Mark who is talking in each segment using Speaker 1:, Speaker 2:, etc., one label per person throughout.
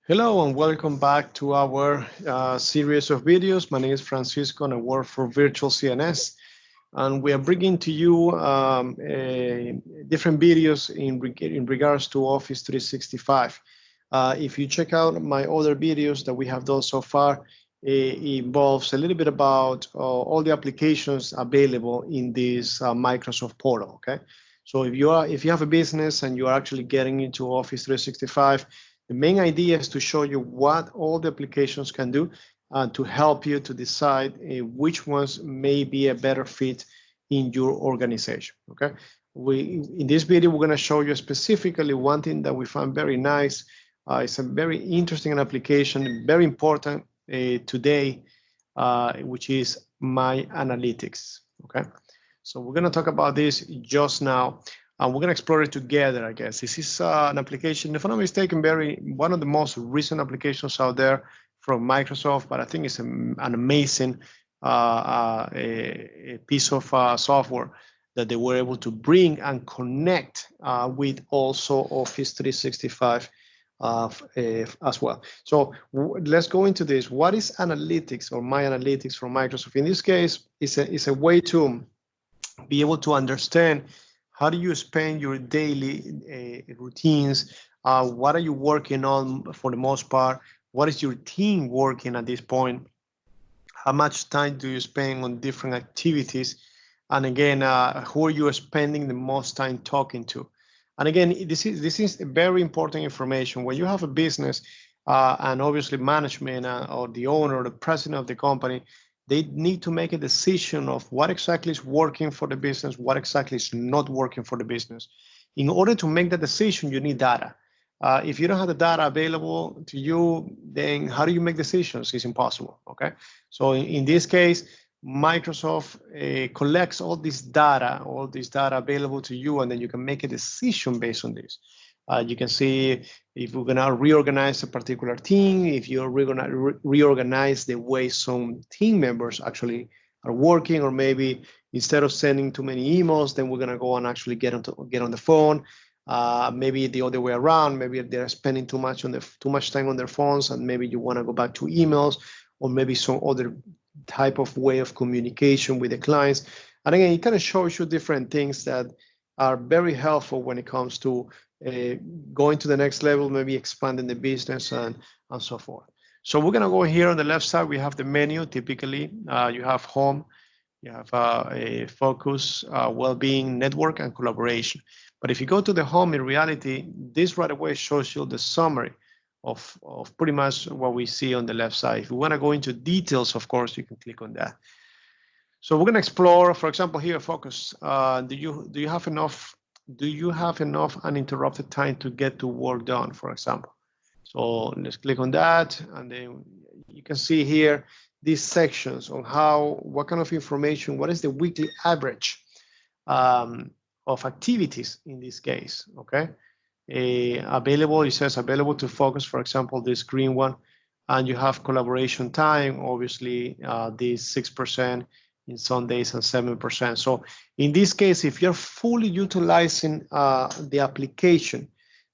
Speaker 1: Hello and welcome back to our series of videos. My name is Francisco and I work for Virtual CNS. And we are bringing to you different videos in regards to Office 365. If you check out my other videos that we have done so far, it involves a little bit about all the applications available in this Microsoft portal. Okay, so if you have a business and you are actually getting into Office 365, the main idea is to show you what all the applications can do to help you to decide which ones may be a better fit in your organization. Okay, in this video we're going to show you specifically one thing that we found very nice. It's a very interesting application, very important today, which is MyAnalytics. Okay, so we're going to talk about this just now. And we're going to explore it together, I guess. This is an application, if I'm not mistaken, one of the most recent applications out there from Microsoft, but I think it's an amazing a piece of software that they were able to bring and connect with also Office 365 as well. So let's go into this. What is analytics or MyAnalytics from Microsoft? In this case, it's a way to be able to understand how do you spend your daily routines? What are you working on for the most part? What is your team working at this point? How much time do you spend on different activities? And again, who are you spending the most time talking to? And again, this is very important information. When you have a business and obviously management or the owner or the president of the company, they need to make a decision of what exactly is working for the business, what exactly is not working for the business. In order to make that decision, you need data. If you don't have the data available to you, then how do you make decisions? It's impossible, okay? So in this case, Microsoft collects all this data available to you, and then you can make a decision based on this. You can see if we're gonna reorganize a particular team, if you're gonna reorganize the way some team members actually are working, or maybe instead of sending too many emails, then we're gonna go and actually get on the phone. Maybe the other way around. Maybe they're spending too much time on their phones, and maybe you want to go back to emails, or maybe some other type of way of communication with the clients. And again, it kind of shows you different things that are very helpful when it comes to going to the next level, maybe expanding the business and so forth. So we're going to go here on the left side. We have the menu. Typically, you have home, you have a focus, well-being, network, and collaboration. But if you go to the home, in reality, this right away shows you the summary of pretty much what we see on the left side. If you want to go into details, of course, you can click on that. So we're going to explore, for example, here, focus. Do you have enough uninterrupted time to get to work done, for example? So let's click on that, and then you can see here these sections on what kind of information, what is the weekly average of activities in this case, okay? Available, it says available to focus, for example, this green one, and you have collaboration time, obviously, this 6%, in some days and 7%. So in this case, if you're fully utilizing the application,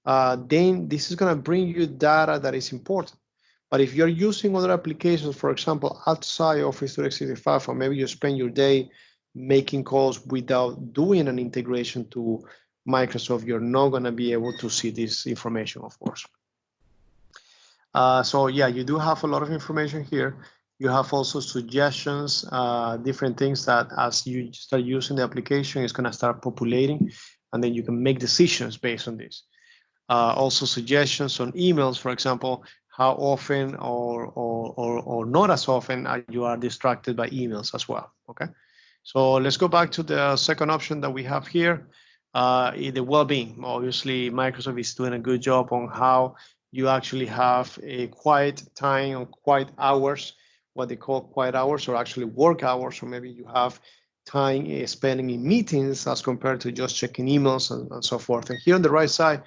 Speaker 1: then this is going to bring you data that is important. But if you're using other applications, for example, outside Office 365, or maybe you spend your day making calls without doing an integration to Microsoft, you're not going to be able to see this information, of course. So yeah, you do have a lot of information here. You have also suggestions, different things that as you start using the application, it's going to start populating, and then you can make decisions based on this. Also suggestions on emails, for example, how often or not as often you are distracted by emails as well, okay? So let's go back to the second option that we have here, the well-being. Obviously, Microsoft is doing a good job on how you actually have a quiet time or quiet hours, what they call quiet hours, or actually work hours, or maybe you have time spending in meetings as compared to just checking emails and so forth. And here on the right side,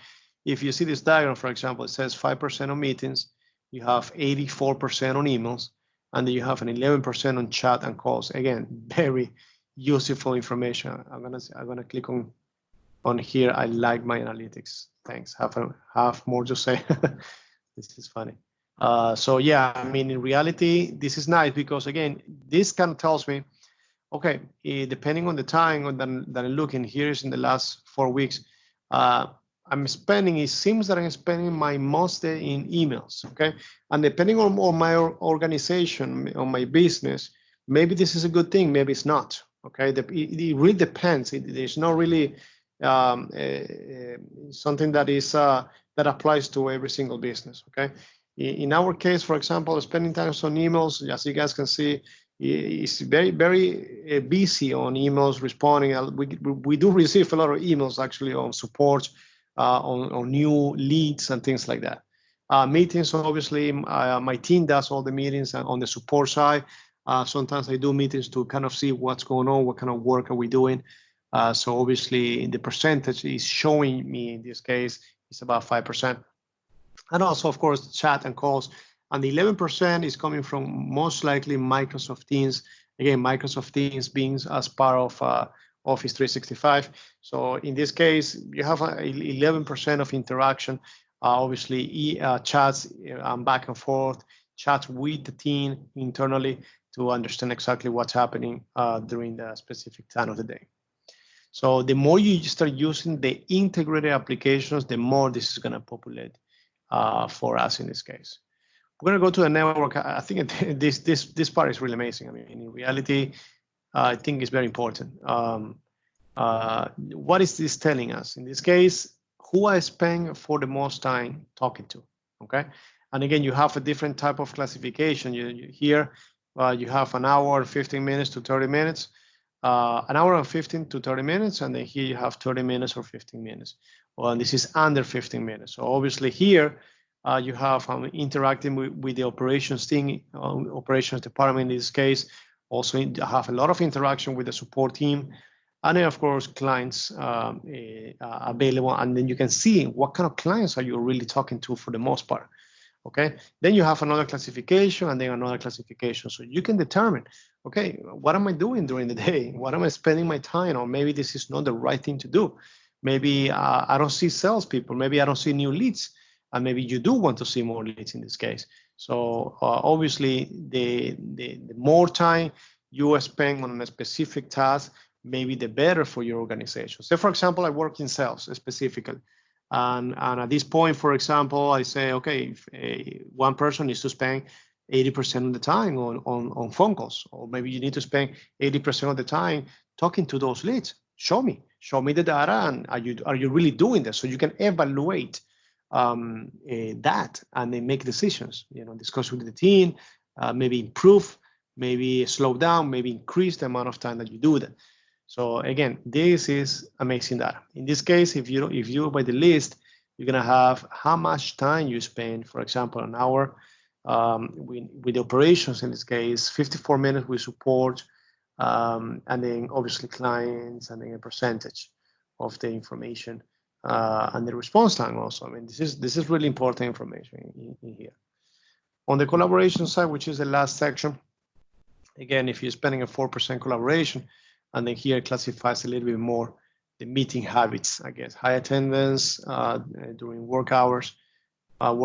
Speaker 1: if you see this diagram, for example, it says 5% on meetings, you have 84% on emails, and then you have an 11% on chat and calls. Again, very useful information. I'm gonna click on here. I like MyAnalytics. Thanks. Have more to say. This is funny. So yeah, I mean, in reality, this is nice because again, this kind of tells me, okay, depending on the time that I'm looking, here is in the last 4 weeks, I'm spending, it seems that I'm spending my most day in emails, okay? And depending on my organization, on my business, maybe this is a good thing, maybe it's not, okay? It really depends. It's not really something that is that applies to every single business, okay? In our case, for example, spending time on emails, as you guys can see, is very busy on emails, responding. We do receive a lot of emails actually on support, on new leads and things like that. Meetings, obviously, my team does all the meetings on the support side. Sometimes I do meetings to kind of see what's going on, what kind of work are we doing. So obviously the percentage is showing me in this case is about 5%. And also, of course, chat and calls. And the 11% is coming from most likely Microsoft Teams. Again, Microsoft Teams being as part of Office 365. So in this case, you have 11% of interaction. Obviously, chats back and forth, chats with the team internally to understand exactly what's happening during the specific time of the day. So the more you start using the integrated applications, the more this is going to populate for us in this case. We're going to go to the network. I think this part is really amazing. I mean, in reality, I think it's very important. What is this telling us? In this case, who I spend for the most time talking to, okay? And again, you have a different type of classification. Here, you have an hour, 15 minutes to 30 minutes, an hour and 15 to 30 minutes, and then here you have 30 minutes or 15 minutes. Well, and this is under 15 minutes. So obviously here, you have interacting with the operations team, operations department in this case. Also have a lot of interaction with the support team, and then of course clients available. And then you can see what kind of clients are you really talking to for the most part. Okay, then you have another classification and then another classification. So you can determine, okay, what am I doing during the day? What am I spending my time on? Maybe this is not the right thing to do. Maybe I don't see salespeople. Maybe I don't see new leads. And maybe you do want to see more leads in this case. So obviously, the more time you spend on a specific task, maybe the better for your organization. So for example, I work in sales specifically. And at this point, for example, I say, okay, if one person needs to spend 80% of the time on phone calls, or maybe you need to spend 80% of the time talking to those leads. Show me the data, and are you really doing this? So you can evaluate that and then make decisions, discuss with the team, maybe improve, maybe slow down, maybe increase the amount of time that you do that. So again, this is amazing data. In this case, if you by the list, you're gonna have how much time you spend, for example, an hour with the operations in this case, 54 minutes with support, and then obviously clients, and then a percentage of the information. And the response time also. I mean, this is really important information in here. On the collaboration side, which is the last section, again, if you're spending a 4% collaboration, and then here it classifies a little bit more the meeting habits, I guess, high attendance during working hours, and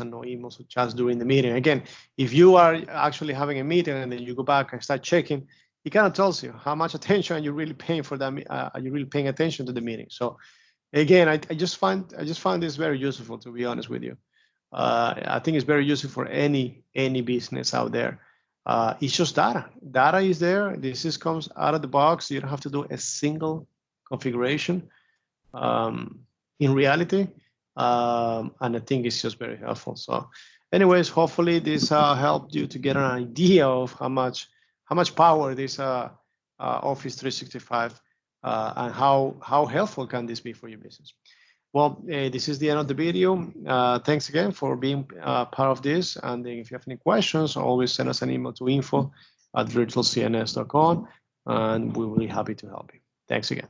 Speaker 1: no emails or chats during the meeting. Again, if you are actually having a meeting and then you go back and start checking, it kind of tells you how much attention are you really paying for that. Are you really paying attention to the meeting? So again, I just find this very useful, to be honest with you. I think it's very useful for any business out there. It's just data. Data is there. This comes out of the box. You don't have to do a single configuration in reality, and I think it's just very helpful. So, anyways, hopefully this helped you to get an idea of how much power this Office 365 and how helpful can this be for your business. Well, this is the end of the video. Thanks again for being part of this. And if you have any questions, always send us an email to info@virtualcns.com, and we will be happy to help you. Thanks again.